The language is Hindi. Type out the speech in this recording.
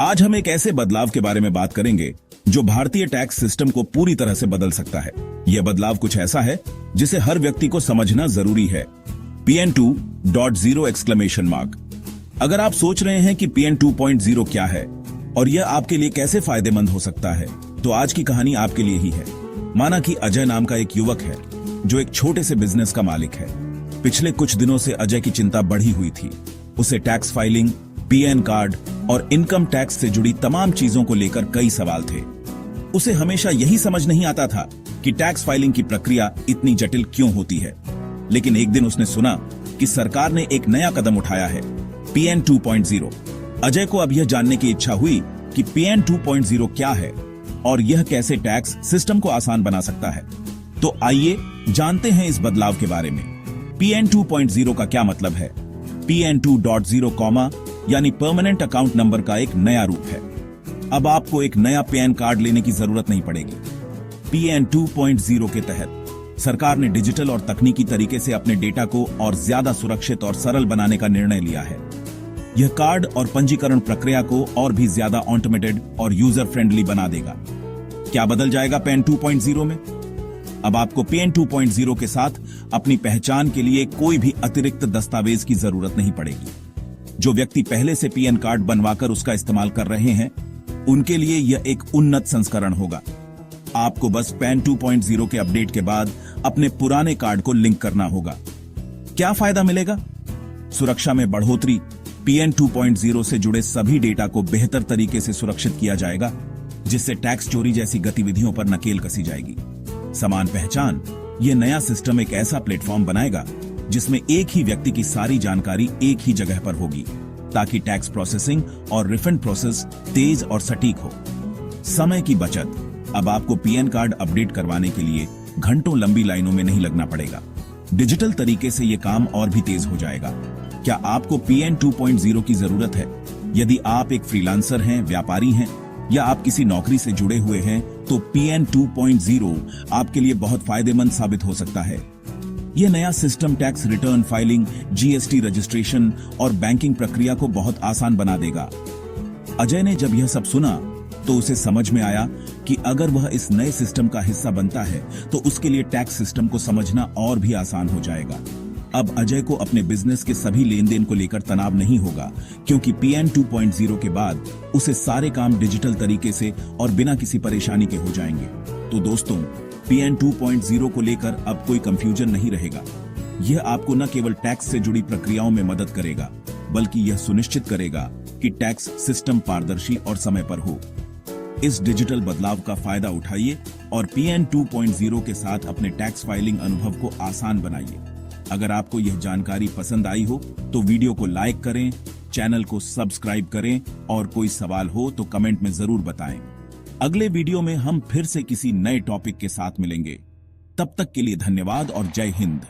आज हम एक ऐसे बदलाव के बारे में बात करेंगे जो भारतीय टैक्स सिस्टम को पूरी तरह से बदल सकता है। यह बदलाव कुछ ऐसा है जिसे हर व्यक्ति को समझना जरूरी है। PN 2.0 exclamation mark. अगर आप सोच रहे हैं कि PN 2.0 क्या है और यह आपके लिए कैसे फायदेमंद हो सकता है, तो आज की कहानी आपके लिए ही है। माना कि अजय नाम का एक युवक है जो एक छोटे से बिजनेस का मालिक है। पिछले कुछ दिनों से अजय की चिंता बढ़ी हुई थी। उसे टैक्स फाइलिंग, PN कार्ड और इनकम टैक्स से जुड़ी तमाम चीजों को लेकर कई सवाल थे। उसे हमेशा यही समझ नहीं आता था कि टैक्स फाइलिंग की प्रक्रिया इतनी जटिल क्यों होती है। लेकिन एक दिन उसने सुना कि सरकार ने एक नया कदम उठाया है, PN 2.0। अजय को अब यह जानने की इच्छा हुई कि PN 2.0 क्या है और यह कैसे टैक्स सिस्टम को आसान बना सकता है। तो आइए जानते हैं इस बदलाव के बारे में। PN 2.0 का क्या मतलब है? PN 2.0 यानी परमानेंट अकाउंट नंबर का एक नया रूप है। अब आपको एक नया PN कार्ड लेने की जरूरत नहीं पड़ेगी। PN 2.0 के तहत सरकार ने डिजिटल और तकनीकी तरीके से अपने डेटा को और ज्यादा सुरक्षित और सरल बनाने का निर्णय लिया है। यह कार्ड और पंजीकरण प्रक्रिया को और भी ज्यादा ऑटोमेटेड और यूजर फ्रेंडली बना देगा। क्या बदल जाएगा PN 2.0 में? अब आपको PN 2.0 के साथ अपनी पहचान के लिए कोई भी अतिरिक्त दस्तावेज की जरूरत नहीं पड़ेगी। जो व्यक्ति पहले से PN कार्ड बनवाकर उसका इस्तेमाल कर रहे हैं, उनके लिए यह एक उन्नत संस्करण होगा। आपको बस PN 2.0 के अपडेट के बाद अपने पुराने कार्ड को लिंक करना होगा। क्या फायदा मिलेगा? सुरक्षा में बढ़ोतरी। PN 2.0 से जुड़े सभी डेटा को बेहतर तरीके से सुरक्षित किया जाएगा, जिससे टैक्स चोरी जैसी गतिविधियों पर नकेल कसी जाएगी। समान पहचान। यह नया सिस्टम एक ऐसा प्लेटफॉर्म बनाएगा जिसमें एक ही व्यक्ति की सारी जानकारी एक ही जगह पर होगी, ताकि टैक्स प्रोसेसिंग और रिफंड प्रोसेस तेज और सटीक हो। समय की बचत। अब आपको PN कार्ड अपडेट करवाने के लिए घंटों लंबी लाइनों में नहीं लगना पड़ेगा। डिजिटल तरीके से यह काम और भी तेज हो जाएगा। क्या आपको PN 2.0 की जरूरत है? यदि आप एक फ्रीलांसर हैं, व्यापारी हैं या आप किसी नौकरी से जुड़े हुए हैं, तो PN 2.0 आपके लिए बहुत फायदेमंद साबित हो सकता है। यह नया system tax return filing, GST registration और बैंकिंग प्रक्रिया को बहुत आसान बना देगा। अजय ने जब यह सब सुना तो उसे समझ में आया कि अगर वह इस नए सिस्टम का हिस्सा बनता है तो उसके लिए टैक्स सिस्टम को समझना और भी आसान हो जाएगा। अब अजय को अपने बिजनेस के सभी लेन देन को लेकर तनाव नहीं होगा, क्योंकि PN 2.0 के बाद उसे सारे काम डिजिटल तरीके से और बिना किसी परेशानी के हो जाएंगे। तो दोस्तों, PN 2.0 को लेकर अब कोई कंफ्यूजन नहीं रहेगा। यह आपको न केवल टैक्स से जुड़ी प्रक्रियाओं में मदद करेगा, बल्कि यह सुनिश्चित करेगा कि टैक्स सिस्टम पारदर्शी और समय पर हो। इस डिजिटल बदलाव का फायदा उठाइए और PN 2.0 के साथ अपने टैक्स फाइलिंग अनुभव को आसान बनाइए। अगर आपको यह जानकारी पसंद आई हो तो वीडियो को लाइक करें, चैनल को सब्सक्राइब करें और कोई सवाल हो तो कमेंट में जरूर बताएं। अगले वीडियो में हम फिर से किसी नए टॉपिक के साथ मिलेंगे। तब तक के लिए धन्यवाद और जय हिंद।